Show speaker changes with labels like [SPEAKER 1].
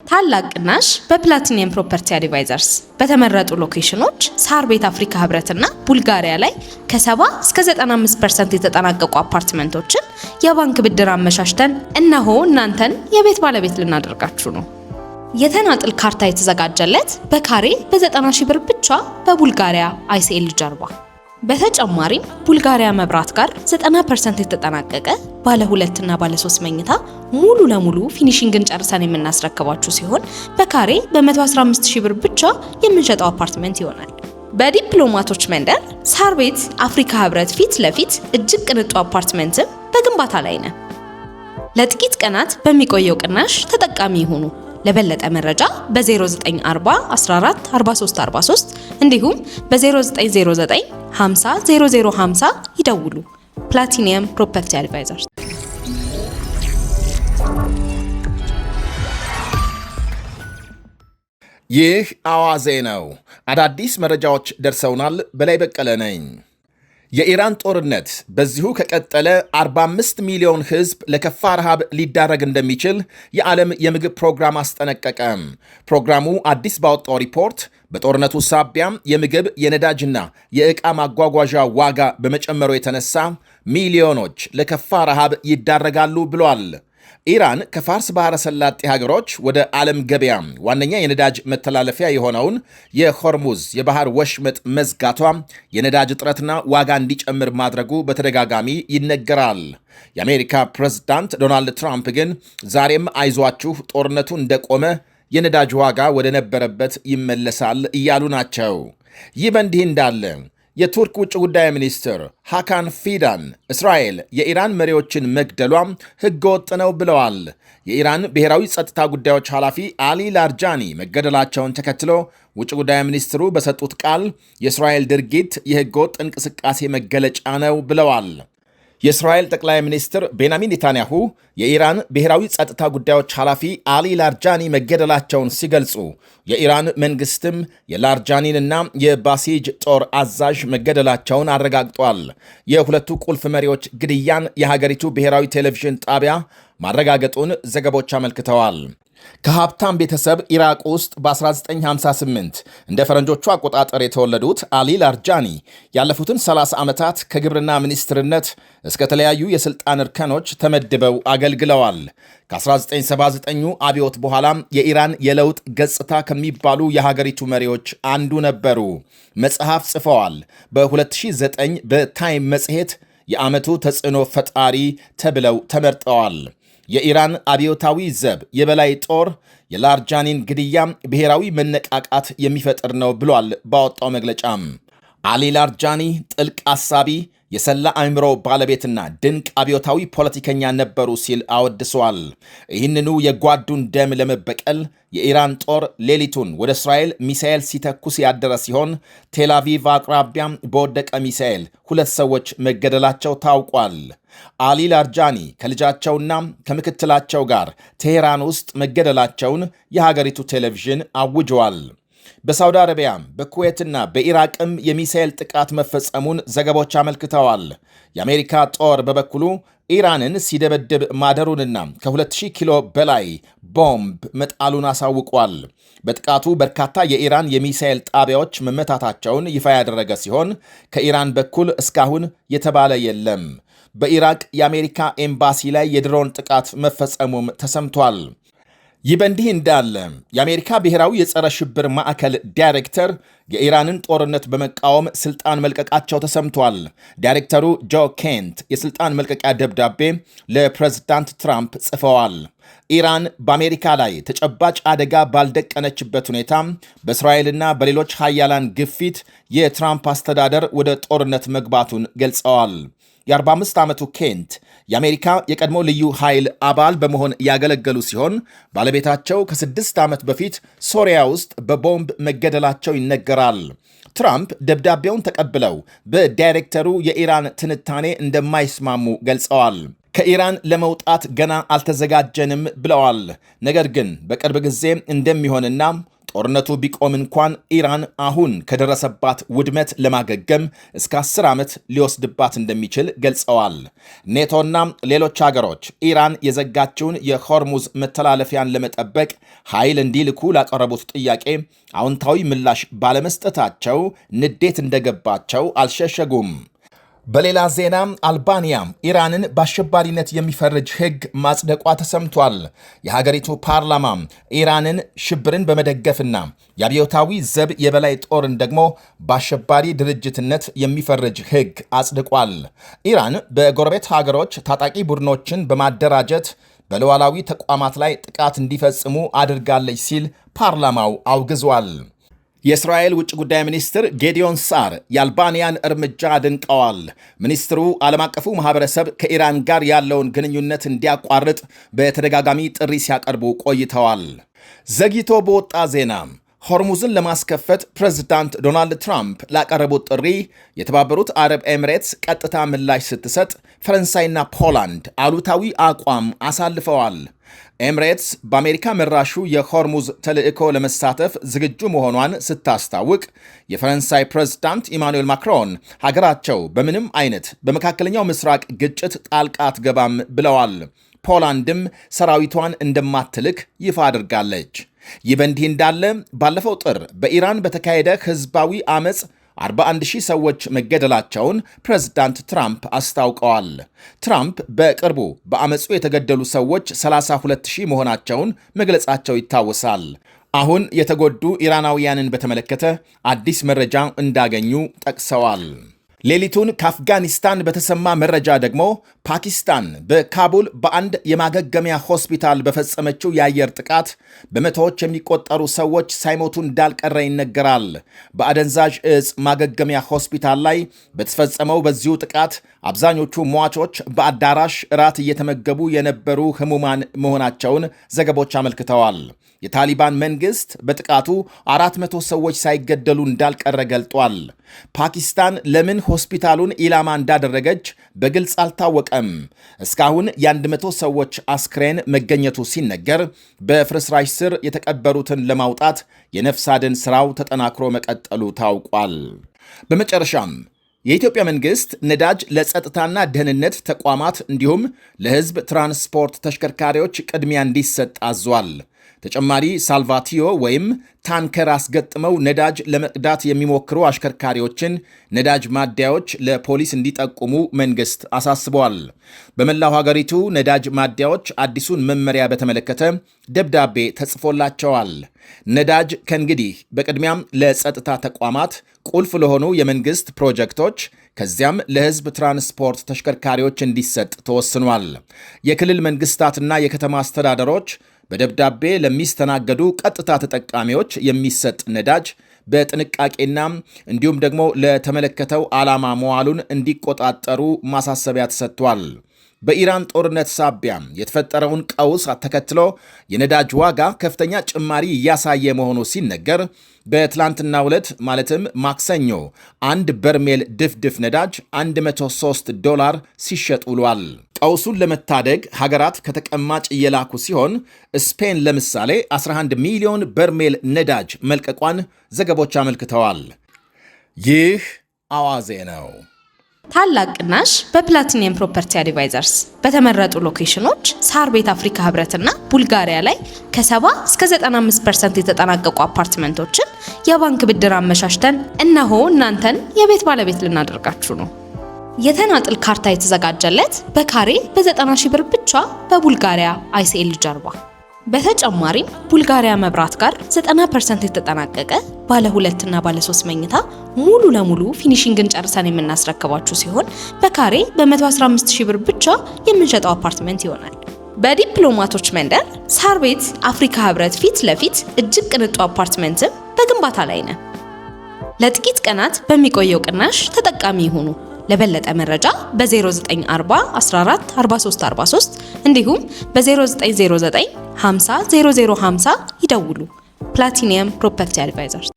[SPEAKER 1] ታላቅ ቅናሽ በፕላቲኒየም ፕሮፐርቲ አድቫይዘርስ በተመረጡ ሎኬሽኖች ሳር ቤት አፍሪካ ህብረትና ቡልጋሪያ ላይ ከ70 እስከ 95% የተጠናቀቁ አፓርትመንቶችን የባንክ ብድር አመሻሽተን እነሆ እናንተን የቤት ባለቤት ልናደርጋችሁ ነው። የተናጥል ካርታ የተዘጋጀለት በካሬ በ90 ሺህ ብር ብቻ በቡልጋሪያ አይሲኤል ጀርባ። በተጨማሪም ቡልጋሪያ መብራት ጋር 90% የተጠናቀቀ ባለ 2 እና ባለ 3 መኝታ ሙሉ ለሙሉ ፊኒሺንግን ጨርሰን የምናስረክባችሁ ሲሆን በካሬ በ115 ሺህ ብር ብቻ የምንሸጠው አፓርትመንት ይሆናል። በዲፕሎማቶች መንደር ሳር ቤት አፍሪካ ህብረት ፊት ለፊት እጅግ ቅንጡ አፓርትመንትም በግንባታ ላይ ነው። ለጥቂት ቀናት በሚቆየው ቅናሽ ተጠቃሚ ይሁኑ። ለበለጠ መረጃ በ0940 14 43 43 እንዲሁም በ0909 50 0050 ይደውሉ። ፕላቲኒየም ፕሮፐርቲ አድቫይዘርስ።
[SPEAKER 2] ይህ አዋዜ ነው። አዳዲስ መረጃዎች ደርሰውናል። በላይ በቀለ ነኝ። የኢራን ጦርነት በዚሁ ከቀጠለ 45 ሚሊዮን ህዝብ ለከፋ ረሃብ ሊዳረግ እንደሚችል የዓለም የምግብ ፕሮግራም አስጠነቀቀ። ፕሮግራሙ አዲስ ባወጣው ሪፖርት በጦርነቱ ሳቢያም የምግብ የነዳጅና የዕቃ ማጓጓዣ ዋጋ በመጨመሩ የተነሳ ሚሊዮኖች ለከፋ ረሃብ ይዳረጋሉ ብሏል። ኢራን ከፋርስ ባህረ ሰላጤ ሀገሮች ወደ ዓለም ገበያ ዋነኛ የነዳጅ መተላለፊያ የሆነውን የሆርሙዝ የባህር ወሽመጥ መዝጋቷ የነዳጅ እጥረትና ዋጋ እንዲጨምር ማድረጉ በተደጋጋሚ ይነገራል። የአሜሪካ ፕሬዝዳንት ዶናልድ ትራምፕ ግን ዛሬም አይዟችሁ፣ ጦርነቱ እንደቆመ የነዳጅ ዋጋ ወደ ነበረበት ይመለሳል እያሉ ናቸው። ይህ በእንዲህ እንዳለ የቱርክ ውጭ ጉዳይ ሚኒስትር ሃካን ፊዳን እስራኤል የኢራን መሪዎችን መግደሏም ሕገወጥ ነው ብለዋል። የኢራን ብሔራዊ ጸጥታ ጉዳዮች ኃላፊ አሊ ላርጃኒ መገደላቸውን ተከትሎ ውጭ ጉዳይ ሚኒስትሩ በሰጡት ቃል የእስራኤል ድርጊት የሕገወጥ እንቅስቃሴ መገለጫ ነው ብለዋል። የእስራኤል ጠቅላይ ሚኒስትር ቤንያሚን ኔታንያሁ የኢራን ብሔራዊ ጸጥታ ጉዳዮች ኃላፊ አሊ ላርጃኒ መገደላቸውን ሲገልጹ የኢራን መንግስትም የላርጃኒንና የባሲጅ ጦር አዛዥ መገደላቸውን አረጋግጧል። የሁለቱ ቁልፍ መሪዎች ግድያን የሀገሪቱ ብሔራዊ ቴሌቪዥን ጣቢያ ማረጋገጡን ዘገቦች አመልክተዋል። ከሀብታም ቤተሰብ ኢራቅ ውስጥ በ1958 እንደ ፈረንጆቹ አቆጣጠር የተወለዱት አሊ ላርጃኒ ያለፉትን 30 ዓመታት ከግብርና ሚኒስትርነት እስከ ተለያዩ የሥልጣን እርከኖች ተመድበው አገልግለዋል። ከ1979 አብዮት በኋላም የኢራን የለውጥ ገጽታ ከሚባሉ የሀገሪቱ መሪዎች አንዱ ነበሩ። መጽሐፍ ጽፈዋል። በ2009 በታይም መጽሔት የዓመቱ ተጽዕኖ ፈጣሪ ተብለው ተመርጠዋል። የኢራን አብዮታዊ ዘብ የበላይ ጦር የላርጃኒን ግድያ ብሔራዊ መነቃቃት የሚፈጥር ነው ብሏል። ባወጣው መግለጫም አሊ ላርጃኒ ጥልቅ አሳቢ፣ የሰላ አእምሮ ባለቤትና ድንቅ አብዮታዊ ፖለቲከኛ ነበሩ ሲል አወድሰዋል። ይህንኑ የጓዱን ደም ለመበቀል የኢራን ጦር ሌሊቱን ወደ እስራኤል ሚሳኤል ሲተኩስ ያደረ ሲሆን ቴልአቪቭ አቅራቢያም በወደቀ ሚሳኤል 2 ሰዎች መገደላቸው ታውቋል። አሊ ላርጃኒ ከልጃቸውና ከምክትላቸው ጋር ቴሄራን ውስጥ መገደላቸውን የሀገሪቱ ቴሌቪዥን አውጀዋል። በሳውዲ አረቢያም በኩዌትና በኢራቅም የሚሳኤል ጥቃት መፈጸሙን ዘገቦች አመልክተዋል። የአሜሪካ ጦር በበኩሉ ኢራንን ሲደበድብ ማደሩንና ከ2000 ኪሎ በላይ ቦምብ መጣሉን አሳውቋል። በጥቃቱ በርካታ የኢራን የሚሳኤል ጣቢያዎች መመታታቸውን ይፋ ያደረገ ሲሆን ከኢራን በኩል እስካሁን የተባለ የለም። በኢራቅ የአሜሪካ ኤምባሲ ላይ የድሮን ጥቃት መፈጸሙም ተሰምቷል። ይህ በእንዲህ እንዳለ የአሜሪካ ብሔራዊ የጸረ ሽብር ማዕከል ዳይሬክተር የኢራንን ጦርነት በመቃወም ስልጣን መልቀቃቸው ተሰምቷል። ዳይሬክተሩ ጆ ኬንት የስልጣን መልቀቂያ ደብዳቤ ለፕሬዝዳንት ትራምፕ ጽፈዋል። ኢራን በአሜሪካ ላይ ተጨባጭ አደጋ ባልደቀነችበት ሁኔታ በእስራኤልና በሌሎች ሀያላን ግፊት የትራምፕ አስተዳደር ወደ ጦርነት መግባቱን ገልጸዋል። የ45 ዓመቱ ኬንት የአሜሪካ የቀድሞ ልዩ ኃይል አባል በመሆን ያገለገሉ ሲሆን ባለቤታቸው ከ6 ዓመት በፊት ሶሪያ ውስጥ በቦምብ መገደላቸው ይነገራል። ትራምፕ ደብዳቤውን ተቀብለው በዳይሬክተሩ የኢራን ትንታኔ እንደማይስማሙ ገልጸዋል። ከኢራን ለመውጣት ገና አልተዘጋጀንም ብለዋል። ነገር ግን በቅርብ ጊዜ እንደሚሆንና ጦርነቱ ቢቆም እንኳን ኢራን አሁን ከደረሰባት ውድመት ለማገገም እስከ 10 ዓመት ሊወስድባት እንደሚችል ገልጸዋል። ኔቶና ሌሎች ሀገሮች ኢራን የዘጋችውን የሆርሙዝ መተላለፊያን ለመጠበቅ ኃይል እንዲልኩ ላቀረቡት ጥያቄ አዎንታዊ ምላሽ ባለመስጠታቸው ንዴት እንደገባቸው አልሸሸጉም። በሌላ ዜና አልባንያ ኢራንን በአሸባሪነት የሚፈርጅ ሕግ ማጽደቋ ተሰምቷል። የሀገሪቱ ፓርላማ ኢራንን ሽብርን በመደገፍና የአብዮታዊ ዘብ የበላይ ጦርን ደግሞ በአሸባሪ ድርጅትነት የሚፈርጅ ሕግ አጽድቋል። ኢራን በጎረቤት ሀገሮች ታጣቂ ቡድኖችን በማደራጀት በሉዓላዊ ተቋማት ላይ ጥቃት እንዲፈጽሙ አድርጋለች ሲል ፓርላማው አውግዟል። የእስራኤል ውጭ ጉዳይ ሚኒስትር ጌዲዮን ሳር የአልባንያን እርምጃ አድንቀዋል። ሚኒስትሩ ዓለም አቀፉ ማህበረሰብ ከኢራን ጋር ያለውን ግንኙነት እንዲያቋርጥ በተደጋጋሚ ጥሪ ሲያቀርቡ ቆይተዋል። ዘግይቶ በወጣ ዜና ሆርሙዝን ለማስከፈት ፕሬዝዳንት ዶናልድ ትራምፕ ላቀረቡት ጥሪ የተባበሩት አረብ ኤሚሬትስ ቀጥታ ምላሽ ስትሰጥ፣ ፈረንሳይና ፖላንድ አሉታዊ አቋም አሳልፈዋል። ኤሚሬትስ በአሜሪካ መራሹ የሆርሙዝ ተልዕኮ ለመሳተፍ ዝግጁ መሆኗን ስታስታውቅ፣ የፈረንሳይ ፕሬዝዳንት ኢማኑኤል ማክሮን ሀገራቸው በምንም አይነት በመካከለኛው ምስራቅ ግጭት ጣልቃ አትገባም ብለዋል። ፖላንድም ሰራዊቷን እንደማትልክ ይፋ አድርጋለች። ይህ በእንዲህ እንዳለ ባለፈው ጥር በኢራን በተካሄደ ህዝባዊ አመፅ 41,000 ሰዎች መገደላቸውን ፕሬዝዳንት ትራምፕ አስታውቀዋል። ትራምፕ በቅርቡ በአመፁ የተገደሉ ሰዎች 32,000 መሆናቸውን መግለጻቸው ይታወሳል። አሁን የተጎዱ ኢራናውያንን በተመለከተ አዲስ መረጃ እንዳገኙ ጠቅሰዋል። ሌሊቱን ከአፍጋኒስታን በተሰማ መረጃ ደግሞ ፓኪስታን በካቡል በአንድ የማገገሚያ ሆስፒታል በፈጸመችው የአየር ጥቃት በመቶዎች የሚቆጠሩ ሰዎች ሳይሞቱ እንዳልቀረ ይነገራል። በአደንዛዥ እጽ ማገገሚያ ሆስፒታል ላይ በተፈጸመው በዚሁ ጥቃት አብዛኞቹ ሟቾች በአዳራሽ እራት እየተመገቡ የነበሩ ህሙማን መሆናቸውን ዘገቦች አመልክተዋል። የታሊባን መንግስት በጥቃቱ 400 ሰዎች ሳይገደሉ እንዳልቀረ ገልጧል። ፓኪስታን ለምን ሆስፒታሉን ኢላማ እንዳደረገች በግልጽ አልታወቀም። እስካሁን የ100 ሰዎች አስክሬን መገኘቱ ሲነገር፣ በፍርስራሽ ስር የተቀበሩትን ለማውጣት የነፍስ አድን ሥራው ተጠናክሮ መቀጠሉ ታውቋል። በመጨረሻም የኢትዮጵያ መንግስት ነዳጅ ለጸጥታና ደህንነት ተቋማት እንዲሁም ለሕዝብ ትራንስፖርት ተሽከርካሪዎች ቅድሚያ እንዲሰጥ አዟል። ተጨማሪ ሳልቫቲዮ ወይም ታንከር አስገጥመው ነዳጅ ለመቅዳት የሚሞክሩ አሽከርካሪዎችን ነዳጅ ማደያዎች ለፖሊስ እንዲጠቁሙ መንግስት አሳስበዋል። በመላው ሀገሪቱ ነዳጅ ማደያዎች አዲሱን መመሪያ በተመለከተ ደብዳቤ ተጽፎላቸዋል። ነዳጅ ከእንግዲህ በቅድሚያም ለጸጥታ ተቋማት ቁልፍ ለሆኑ የመንግስት ፕሮጀክቶች ከዚያም ለሕዝብ ትራንስፖርት ተሽከርካሪዎች እንዲሰጥ ተወስኗል። የክልል መንግስታትና የከተማ አስተዳደሮች በደብዳቤ ለሚስተናገዱ ቀጥታ ተጠቃሚዎች የሚሰጥ ነዳጅ በጥንቃቄና እንዲሁም ደግሞ ለተመለከተው ዓላማ መዋሉን እንዲቆጣጠሩ ማሳሰቢያ ተሰጥቷል። በኢራን ጦርነት ሳቢያ የተፈጠረውን ቀውስ ተከትሎ የነዳጅ ዋጋ ከፍተኛ ጭማሪ እያሳየ መሆኑ ሲነገር በትላንትናው ዕለት ማለትም ማክሰኞ አንድ በርሜል ድፍድፍ ነዳጅ $103 ሲሸጥ ውሏል። ቀውሱን ለመታደግ ሀገራት ከተቀማጭ እየላኩ ሲሆን ስፔን ለምሳሌ 11 ሚሊዮን በርሜል ነዳጅ መልቀቋን ዘገቦች አመልክተዋል። ይህ አዋዜ ነው።
[SPEAKER 1] ታላቅ ቅናሽ በፕላቲኒየም ፕሮፐርቲ አድቫይዘርስ በተመረጡ ሎኬሽኖች ሳር ቤት አፍሪካ ህብረትና ቡልጋሪያ ላይ ከ70 እስከ 95% የተጠናቀቁ አፓርትመንቶችን የባንክ ብድር አመሻሽተን እነሆ እናንተን የቤት ባለቤት ልናደርጋችሁ ነው። የተናጥል ካርታ የተዘጋጀለት በካሬ በ90 ሺህ ብር ብቻ በቡልጋሪያ አይሲኤል ጀርባ። በተጨማሪም ቡልጋሪያ መብራት ጋር 90% የተጠናቀቀ ባለ 2 እና ባለ 3 መኝታ ሙሉ ለሙሉ ፊኒሺንግን ጨርሰን የምናስረክባችሁ ሲሆን በካሬ በ115 ሺህ ብር ብቻ የምንሸጠው አፓርትመንት ይሆናል። በዲፕሎማቶች መንደር ሳር ቤት አፍሪካ ህብረት ፊት ለፊት እጅግ ቅንጡ አፓርትመንትም በግንባታ ላይ ነው። ለጥቂት ቀናት በሚቆየው ቅናሽ ተጠቃሚ ይሁኑ። ለበለጠ መረጃ በ0940 14 43 43 እንዲሁም በ0909 50 0050 ይደውሉ። ፕላቲኒየም ፕሮፐርቲ አድቫይዘርስ